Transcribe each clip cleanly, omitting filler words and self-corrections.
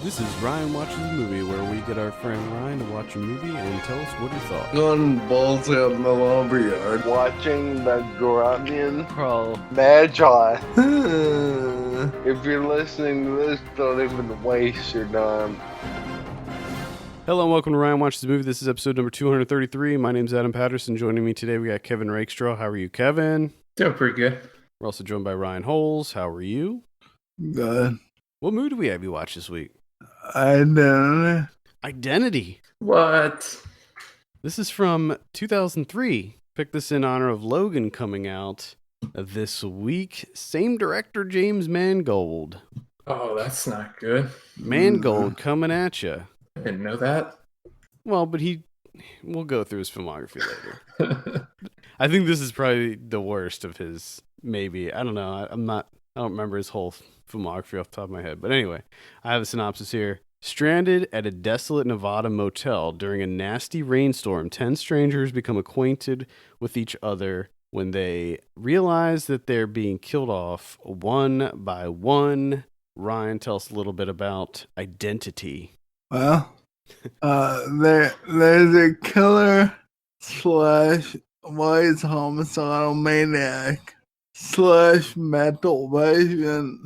This is Ryan Watches a Movie, where we get our friend Ryan to watch a movie and tell us what he thought. Going balls out in the lumberyard. Watching the Grunion Pro Magi. If you're listening to this, don't even waste your time. Hello and welcome to Ryan Watches a Movie. This is episode number 233. My name's Adam Patterson. Joining me today, we got Kevin Rakestraw. How are you, Kevin? Doing pretty good. We're also joined by Ryan Holes. How are you? Good. What movie do we have you watch this week? Identity. What? This is from 2003. Picked this in honor of Logan coming out this week. Same director, James Mangold. Oh, that's not good. Mangold coming at you. I didn't know that. Well, but we'll go through his filmography later. I think this is probably the worst of his, maybe. I don't know. I don't remember his whole filmography off the top of my head. But anyway, I have a synopsis here. Stranded at a desolate Nevada motel during a nasty rainstorm, 10 strangers become acquainted with each other when they realize that they're being killed off one by one. Ryan, tell us a little bit about Identity. Well, there's a killer slash wise homicidal maniac slash mental patient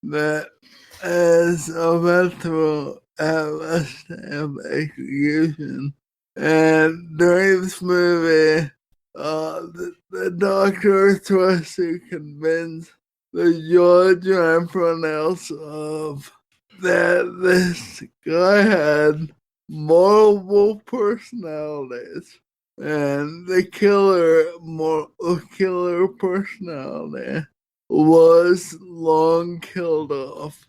that is about to have a stamp execution. And during this movie, the doctor tries to convince the judge and everyone else of that this guy had multiple personalities, and the killer personality was long killed off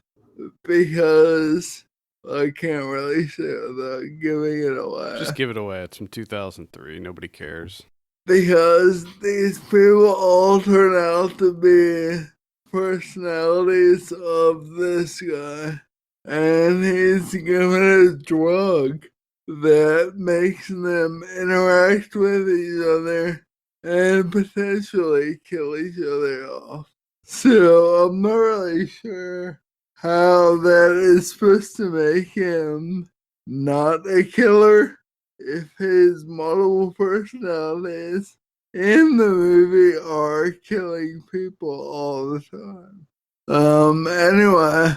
because I can't really say it without giving it away. Just give it away. It's from 2003. Nobody cares. Because these people all turn out to be personalities of this guy. And he's given a drug that makes them interact with each other and potentially kill each other off. So I'm not really sure how that is supposed to make him not a killer if his multiple personalities in the movie are killing people all the time. Anyway,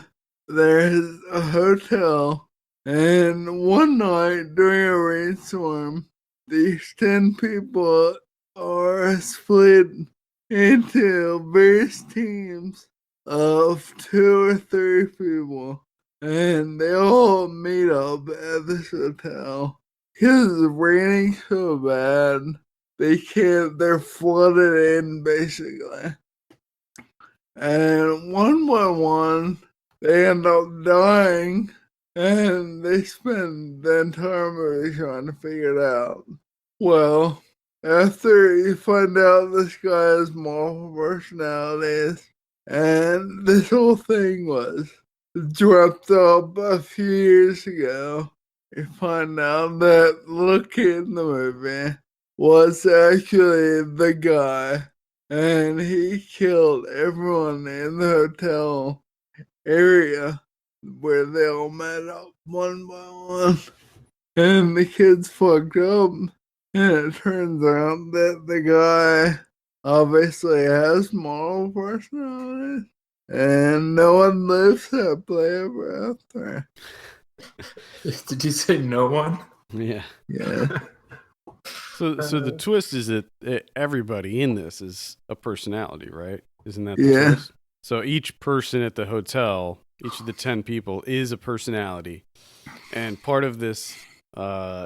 there's a hotel, and one night during a rainstorm, these 10 people are split into various teams of 2 or 3 people, and they all meet up at this hotel. Because it's raining so bad, they're flooded in basically. And one by one, they end up dying, and they spend the entire movie trying to figure it out. Well, after you find out this guy has multiple personalities, and this whole thing was dreamt up a few years ago, you find out that the kid in the movie was actually the guy, and he killed everyone in the hotel area where they all met up one by one, and the kids fucked up, and it turns out that the guy obviously has multiple personalities, and no one lives happily ever after. Did you say no one? Yeah. Yeah. So the twist is that everybody in this is a personality, right? Isn't that the Yeah. twist? So each person at the hotel, each of the 10 people, is a personality. And part of this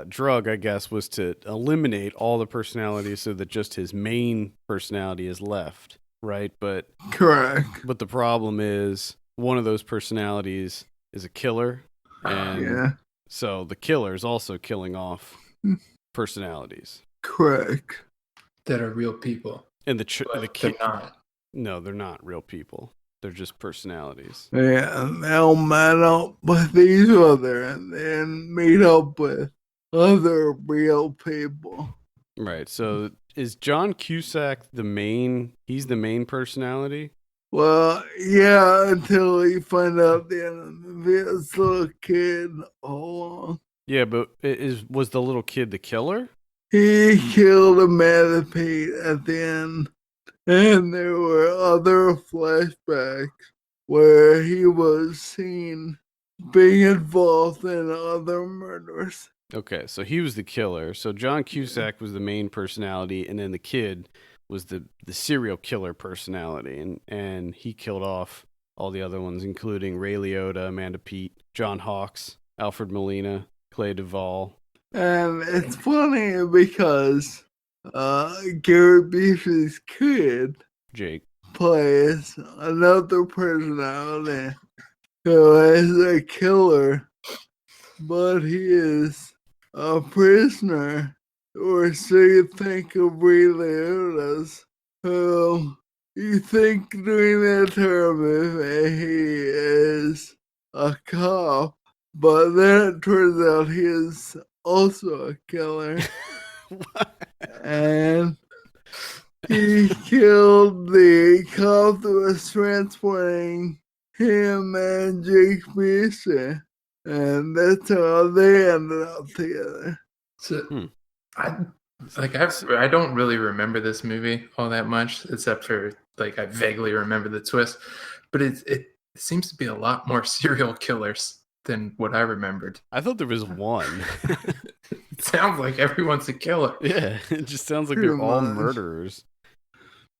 drug, I guess, was to eliminate all the personalities so that just his main personality is left, right? But Correct. the problem is one of those personalities is a killer. And Yeah. so the killer is also killing off personalities. Correct. That are real people. And the But kid, they're not. no, they're not real people. They're just personalities. Yeah, and they'll meet up with each other and then meet up with other real people. Right. So is John Cusack the main? He's the main personality. Well, yeah, until you find out the end of the movie, it's a little kid all along. Yeah, but was the little kid the killer? He killed a manatee at the end, and there were other flashbacks where he was seen being involved in other murders. Okay, so he was the killer. So John Cusack was the main personality, and then the kid was the serial killer personality, and he killed off all the other ones, including Ray Liotta, Amanda Peet, John Hawkes, Alfred Molina, Clay Duvall. And it's funny because Gary Busey's kid Jake. plays another personality who is a killer, but he is a prisoner, or so you think of Ray Liotta's, who you think during the entire movie he is a cop, but then it turns out he is also a killer. And he killed the cop that was transporting him and Jake Busey. And that's how they ended up together. So, I don't really remember this movie all that much, except for like I vaguely remember the twist. But it seems to be a lot more serial killers than what I remembered. I thought there was one. It sounds like everyone's a killer. Yeah, it just sounds like Pretty they're all much. murderers.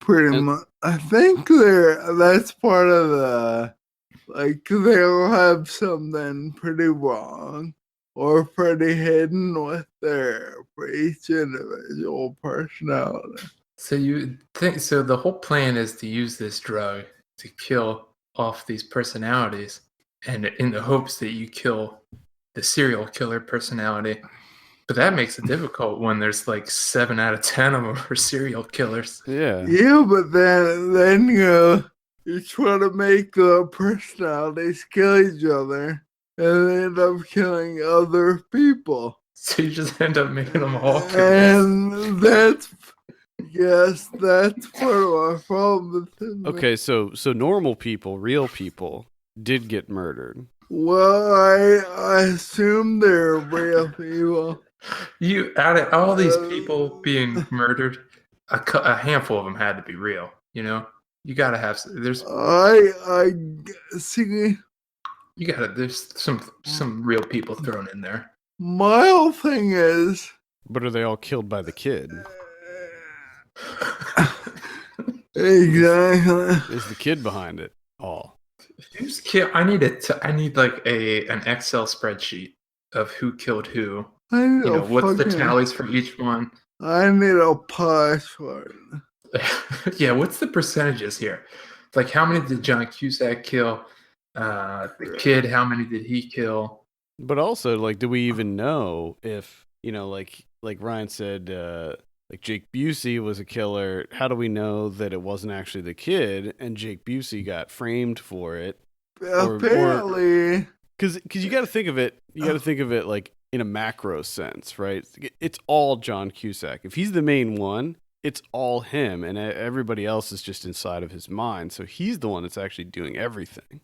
Pretty much. I think that's part of the, like, they'll have something pretty wrong or pretty hidden with for each individual personality. So you think so? The whole plan is to use this drug to kill off these personalities, and in the hopes that you kill the serial killer personality. But that makes it difficult when there's like 7 out of 10 of them are serial killers. Yeah. Yeah, but then you try to make the personalities kill each other and they end up killing other people. So you just end up making them all killers. And that's part of our problem with this movie. Okay, so normal people, real people, did get murdered. Well, I assume they're real people. You out of all these people being murdered, a handful of them had to be real. You know, you gotta have. There's I see. You gotta. There's some real people thrown in there. My whole thing is. But are they all killed by the kid? Exactly. Is the kid behind it all? Who's killed? I need like an Excel spreadsheet of who killed who. What's the tallies for each one? I need a password. Yeah, what's the percentages here? Like, how many did John Cusack kill? The kid, how many did he kill? But also, like, do we even know if, like Ryan said, like Jake Busey was a killer? How do we know that it wasn't actually the kid and Jake Busey got framed for it? Apparently. Because you got to think of it. You got to think of it like in a macro sense, right? It's all John Cusack. If he's the main one, it's all him, and everybody else is just inside of his mind. So he's the one that's actually doing everything.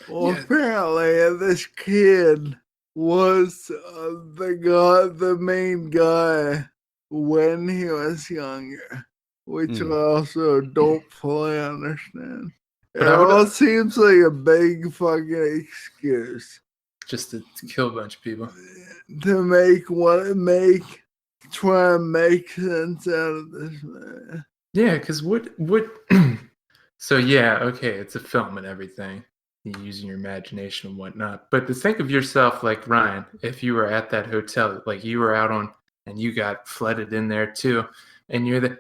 Well, apparently, this kid was the main guy when he was younger, which I also don't fully understand. It all seems like a big fucking excuse. Just to kill a bunch of people. To try and make sense out of this, man. Yeah, because what so yeah, okay, it's a film and everything. You're using your imagination and whatnot. But to think of yourself like Ryan, if you were at that hotel, like you were out on and you got flooded in there too, and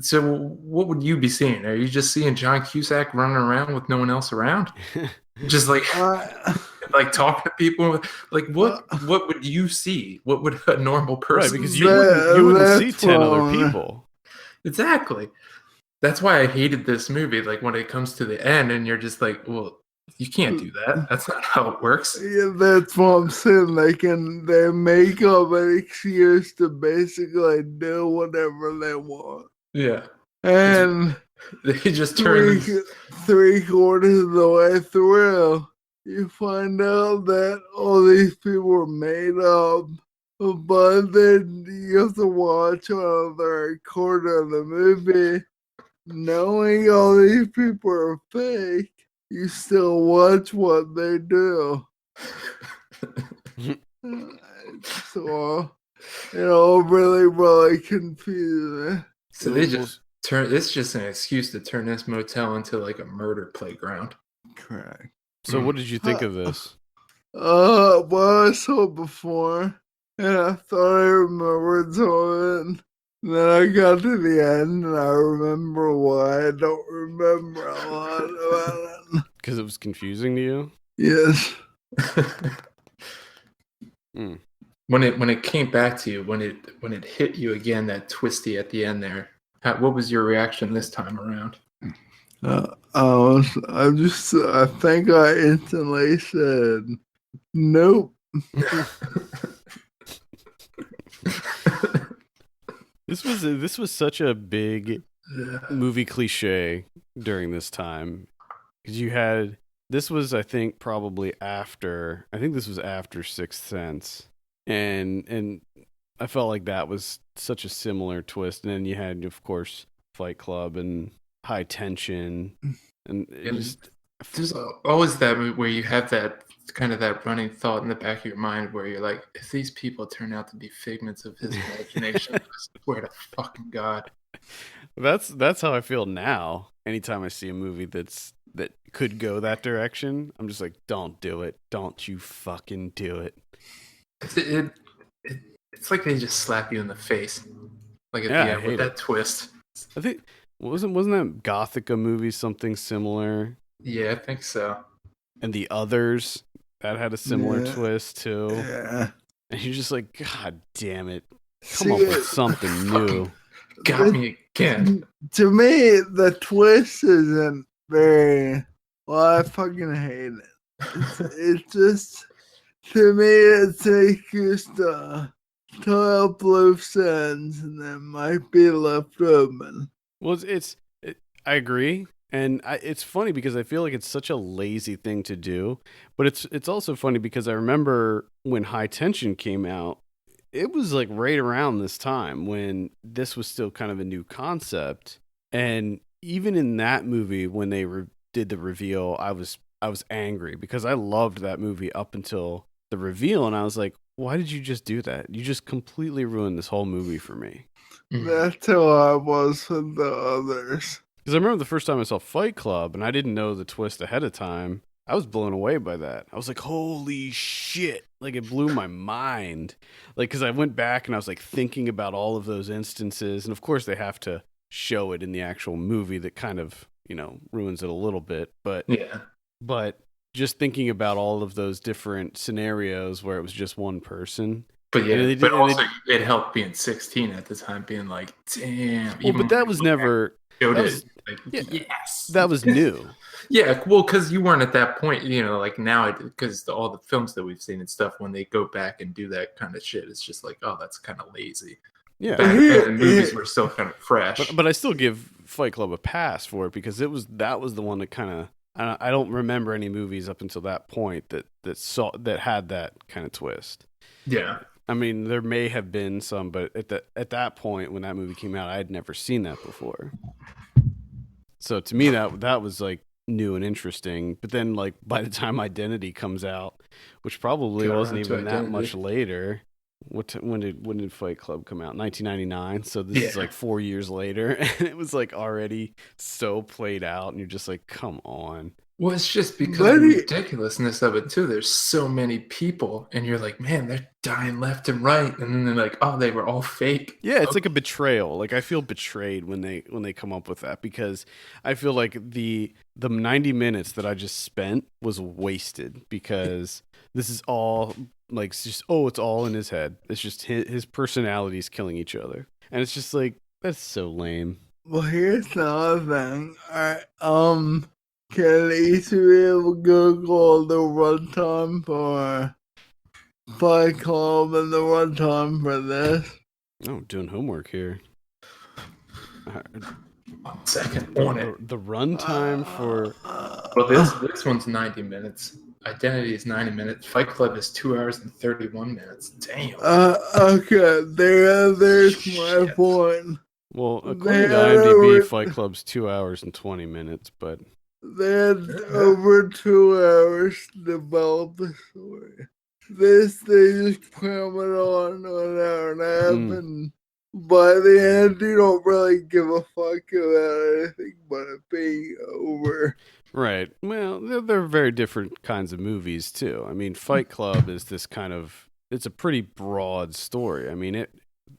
so what would you be seeing? Are you just seeing John Cusack running around with no one else around? Just like like talking to people, like what would you see? What would a normal person? Right, because you wouldn't see 10 other people. Exactly. That's why I hated this movie. Like when it comes to the end, and you're just like, well, you can't do that. That's not how it works. Yeah, that's what I'm saying. They make up an excuse to basically do whatever they want. Yeah. And They just turn. Three-quarters of the way through, you find out that all these people were made up, but then you have to watch another quarter of the movie, knowing all these people are fake. You still watch what they do. So, really confusing. So they just turn. It's just an excuse to turn this motel into like a murder playground. Correct. So what did you think of this? Well, I saw it before, and I thought I remembered something. Then I got to the end, and I remember why I don't remember a lot about it. Because it was confusing to you? Yes. When it came back to you, when it hit you again, that twisty at the end there, what was your reaction this time around? I think I instantly said, nope. This was such a big movie cliche during this time, because this was I think this was after Sixth Sense, and I felt like that was such a similar twist, and then you had, of course, Fight Club and High Tension, and there's always that where you have that kind of that running thought in the back of your mind where you're like, if these people turn out to be figments of his imagination, I swear to fucking God. That's how I feel now. Anytime I see a movie that could go that direction, I'm just like, don't do it. Don't you fucking do it. It's like they just slap you in the face, like at the end with that twist. I think wasn't that Gothica movie something similar? Yeah, I think so. And The Others, that had a similar twist too. Yeah. And you're just like, God damn it. Come up with something new. Got me again. To me, the twist isn't very... Well, I fucking hate it. It's just... To me, it's just tie up loose ends and that might be left open. Well, I agree. And it's funny because I feel like it's such a lazy thing to do, but it's also funny because I remember when High Tension came out, it was like right around this time when this was still kind of a new concept. And even in that movie, when they did the reveal, I was angry because I loved that movie up until the reveal, and I was like, why did you just do that? You just completely ruined this whole movie for me. That's how I was with The Others. Because I remember the first time I saw Fight Club, and I didn't know the twist ahead of time. I was blown away by that. I was like, holy shit. Like, it blew my mind. Like, because I went back and I was like thinking about all of those instances. And of course, they have to show it in the actual movie that kind of, ruins it a little bit. But just thinking about all of those different scenarios where it was just one person. But yeah, but also it helped being 16 at the time, being like, damn. Well, but that was never... Yes, that was new. Yeah, well, because you weren't at that point, like now, because all the films that we've seen and stuff, when they go back and do that kind of shit, it's just like, oh, that's kind of lazy. Yeah, back then, the movies were still kind of fresh. But I still give Fight Club a pass for it because that was the one that kind of, I don't remember any movies up until that point that had that kind of twist. Yeah. I mean, there may have been some, but at that point when that movie came out, I had never seen that before. So to me, that was like new and interesting. But then, like, by the time Identity comes out, which probably wasn't even that much later. When did Fight Club come out? 1999. So this is like 4 years later, and it was like already so played out, and you're just like, come on. Well, it's just because of the ridiculousness of it too. There's so many people, and you're like, man, they're dying left and right, and then they're like, oh, they were all fake. Yeah, it's like a betrayal. Like, I feel betrayed when they come up with that, because I feel like the 90 minutes that I just spent was wasted, because this is all like, it's just, it's all in his head. It's just his personalities killing each other, and it's just like, that's so lame. Well, here's the other thing. All right, can each of you Google the runtime for Fight Club and the runtime for this? Oh, doing homework here. 1 second on it. The runtime for Well, this one's 90 minutes. Identity is 90 minutes. Fight Club is 2 hours and 31 minutes. Damn. Okay, there's my Shit. point. well, according to IMDb, Fight Club's 2 hours and 20 minutes, but They had over 2 hours to develop the story. This, they just cram it on an hour and a half, and by the end, you don't really give a fuck about anything but it being over. right. Well, they're very different kinds of movies too. I mean, Fight Club is this kind of, it's a pretty broad story. I mean,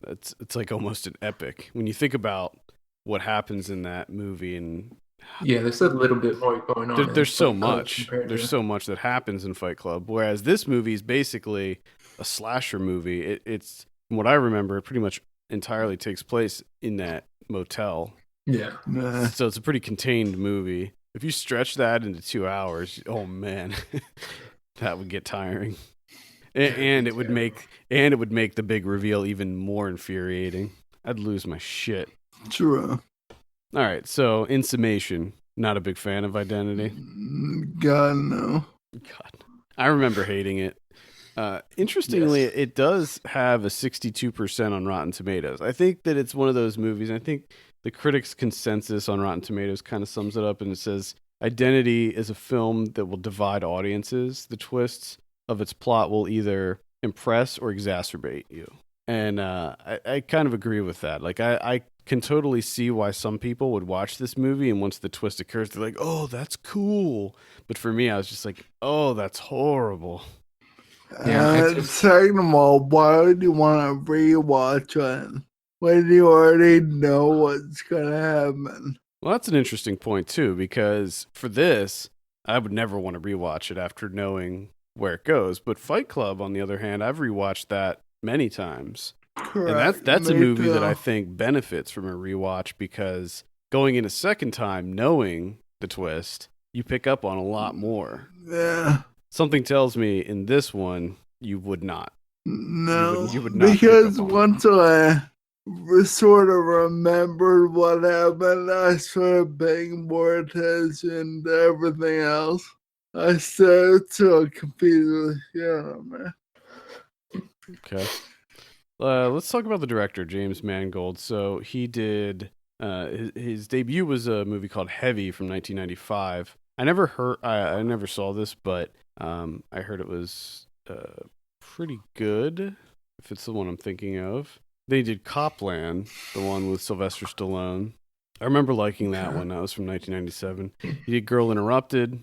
it's like almost an epic when you think about what happens in that movie, and Yeah, there's a little bit more going on. there's so much. There's so much that happens in Fight Club. Whereas this movie is basically a slasher movie. It's from what I remember, it pretty much entirely takes place in that motel. Yeah. So it's a pretty contained movie. If you stretch that into 2 hours, oh man, that would get tiring. And it would make the big reveal even more infuriating. I'd lose my shit. True. All right, so in summation, not a big fan of Identity. God, no. God, I remember hating it. Interestingly, it does have a 62% on Rotten Tomatoes. I think that it's one of those movies. I think the critics' consensus on Rotten Tomatoes kind of sums it up, and it says Identity is a film that will divide audiences. The twists of its plot will either impress or exacerbate you. And I kind of agree with that. Like, I can totally see why some people would watch this movie, and once the twist occurs, they're like, oh, that's cool. But for me, I was just like, oh, that's horrible. And second of all, why would you want to rewatch it when you already know what's going to happen? Well, that's an interesting point, too, because for this, I would never want to rewatch it after knowing where it goes. But Fight Club, on the other hand, I've rewatched that many times. Correct. And that's a movie that I think benefits from a rewatch, because going in a second time, knowing the twist, you pick up on a lot more. Yeah. Something tells me in this one, you would not. No, you would not because once I sort of remembered what happened, I started paying more attention to everything else. I started to confuse the shit out of me. Okay. Let's talk about the director, James Mangold. So he did, his debut was a movie called Heavy from 1995. I never saw this, but I heard it was pretty good, if it's the one I'm thinking of. They did Copland, the one with Sylvester Stallone. I remember liking that one. That was from 1997. He did Girl Interrupted,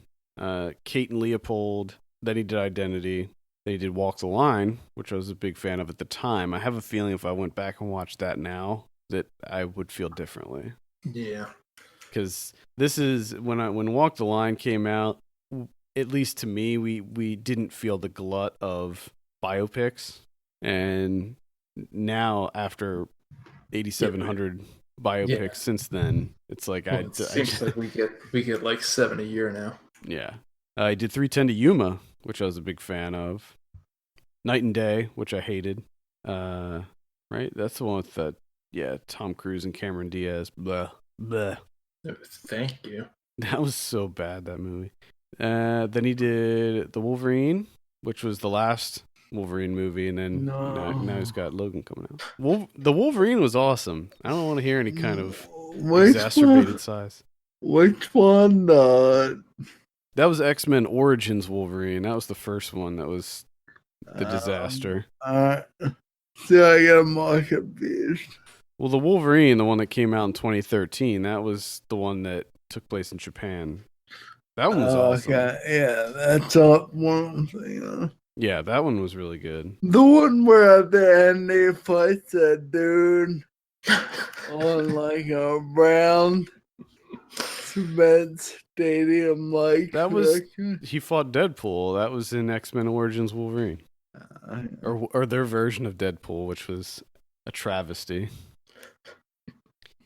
Kate and Leopold. Then he did Identity. Then he did Walk the Line, which I was a big fan of at the time. I have a feeling if I went back and watched that now, that I would feel differently. Yeah. Because this is, when Walk the Line came out, at least to me, we didn't feel the glut of biopics. And now, after 8,700 biopics since then, it's like it seems like we get like 7 a year now. Yeah. I did 3:10 to Yuma, which I was a big fan of. Night and Day, which I hated. Right? That's the one with Tom Cruise and Cameron Diaz. Blah. Blah. Thank you. That was so bad, that movie. Then he did The Wolverine, which was the last Wolverine movie, and then now he's got Logan coming out. The Wolverine was awesome. I don't want to hear any kind of exacerbated size. Which one? That was X-Men Origins Wolverine. That was the first one. That was the disaster. So I get more confused. Well, the Wolverine, the one that came out in 2013, that was the one that took place in Japan. That one was awesome. Okay, yeah, that's one thing. Yeah, that one was really good. The one where at the end they fight that dude on like a round cement stadium, like that was he fought Deadpool. That was in X-Men Origins Wolverine, or their version of Deadpool, which was a travesty.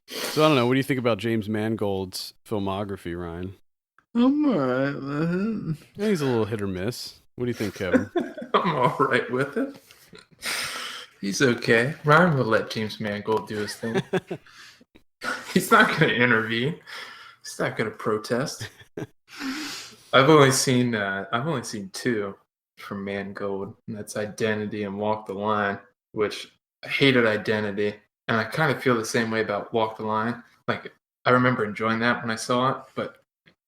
So I don't know. What do you think about James Mangold's filmography, Ryan? I'm alright with it. Yeah, he's a little hit or miss. What do you think, Kevin? I'm alright with it. He's okay. Ryan will let James Mangold do his thing. He's not going to intervene. He's not going to protest. I've only seen two from Mangold, and that's Identity and Walk the Line, which I hated Identity, and I kind of feel the same way about Walk the Line. Like, I remember enjoying that when I saw it, but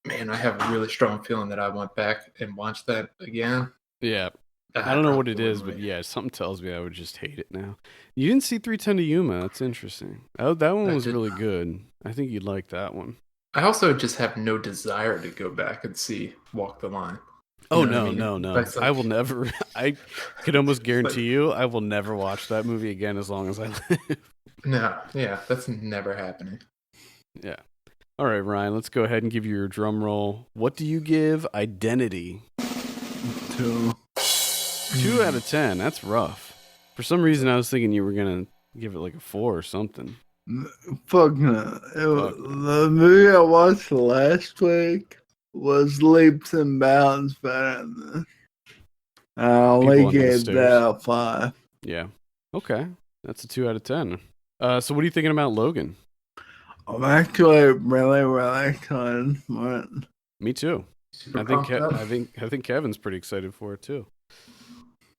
man, I have a really strong feeling that I went back and watched that again. Yeah. I don't know what it is, but yeah, something tells me I would just hate it now. You didn't see 310 to Yuma. That's interesting. Oh, that one was really good. I think you'd like that one. I also just have no desire to go back and see Walk the Line. Oh, no. Like, I will never. I could almost guarantee you I will never watch that movie again as long as I live. No, yeah, that's never happening. Yeah. All right, Ryan, let's go ahead and give you your drum roll. What do you give Identity? 2. 2 out of 10. That's rough. For some reason, I was thinking you were going to give it like a 4 or something. Fuck no. The movie I watched last week was leaps and bounds better than this. I only gave that a 5. Yeah. Okay. That's a 2 out of 10. So what are you thinking about Logan? I'm actually really, really excited for it. Me too. I think Kevin's pretty excited for it too.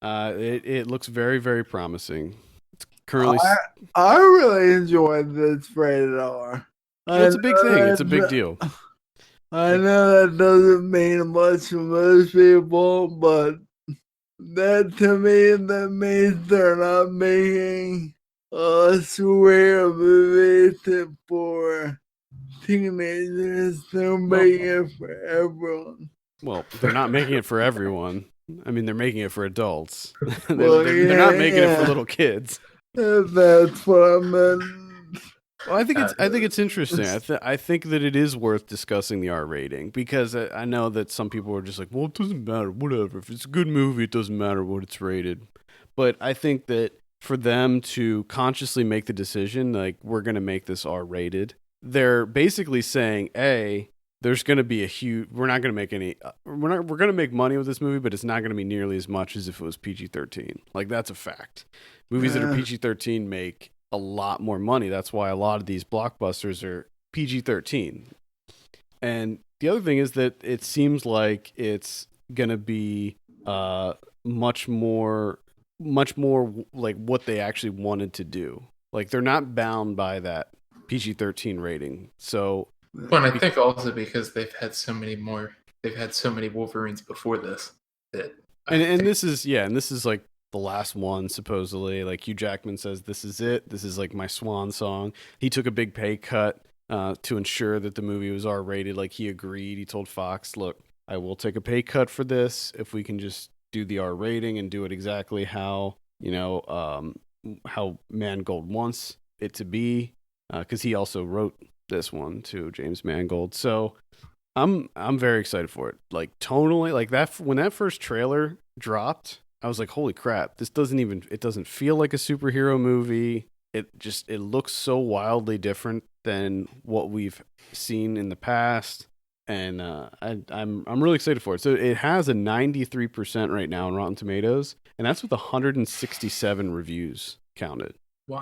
It looks very, very promising. It's currently. I really enjoyed this rated R. Well, it's a big thing. It's a big deal. I know that doesn't mean much to most people, but that to me, that means they're not making a superhero movie for teenagers. They're making it for everyone. Well, they're not making it for everyone. I mean, they're making it for adults. they're not making it for little kids. That's what I meant. Well, I think it's interesting. I think that it is worth discussing the R rating because I know that some people are just like, well, it doesn't matter, whatever. If it's a good movie, it doesn't matter what it's rated. But I think that for them to consciously make the decision, like, we're going to make this R rated, they're basically saying, there's going to be we're not going to make any, we're going to make money with this movie, but it's not going to be nearly as much as if it was PG-13. Like, that's a fact. Movies that are PG-13 make a lot more money. That's why a lot of these blockbusters are PG-13. And the other thing is that it seems like it's going to be much more like what they actually wanted to do. Like, they're not bound by that PG-13 rating. So, but I think also because they've had so many Wolverines before this and this is like the last one, supposedly. Like, Hugh Jackman says, this is it. This is like my swan song. He took a big pay cut to ensure that the movie was R-rated. Like, he agreed. He told Fox, look, I will take a pay cut for this if we can just do the R rating and do it exactly how, how Mangold wants it to be. Because he also wrote this one too, James Mangold. So I'm very excited for it. Like, tonally, like that, when that first trailer dropped, I was like, holy crap, it doesn't feel like a superhero movie. It looks so wildly different than what we've seen in the past. And I'm really excited for it. So it has a 93% right now on Rotten Tomatoes, and that's with 167 reviews counted.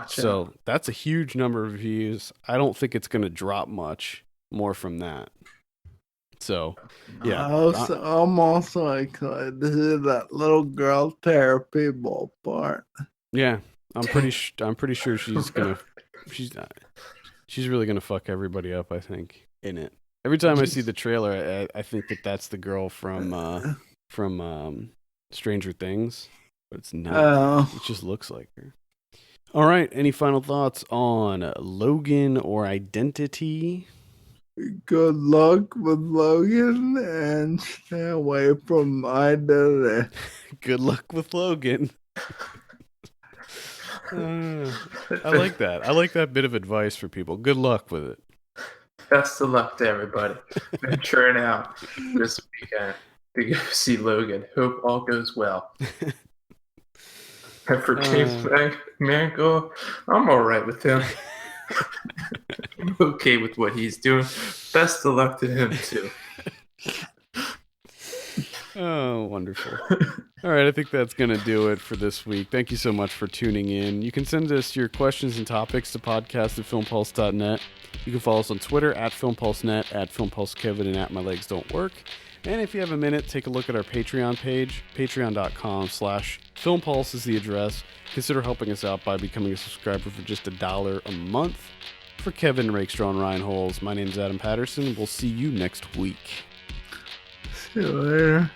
So that's a huge number of reviews. I don't think it's going to drop much more from that. So, yeah. I'm also excited to see that little girl tear people apart. Yeah, I'm pretty sure she's really gonna fuck everybody up. I think in it. Every time I see the trailer, I think that that's the girl from Stranger Things, but it's not. It just looks like her. All right. Any final thoughts on Logan or Identity? Good luck with Logan and stay away from Identity. Good luck with Logan. I like that. I like that bit of advice for people. Good luck with it. Best of luck to everybody. Venturing out this weekend to go see Logan. Hope all goes well. And for James Mangold, I'm all right with him. I'm okay with what he's doing. Best of luck to him, too. Oh, wonderful. All right, I think that's going to do it for this week. Thank you so much for tuning in. You can send us your questions and topics to podcast@filmpulse.net. You can follow us on Twitter @FilmPulseNet, @FilmPulseKevin, and @MyLegsDon'tWork. And if you have a minute, take a look at our Patreon page. Patreon.com/FilmPulse is the address. Consider helping us out by becoming a subscriber for just $1 a month. For Kevin Rakestraw and Ryan Holes, my name is Adam Patterson. We'll see you next week. See you later.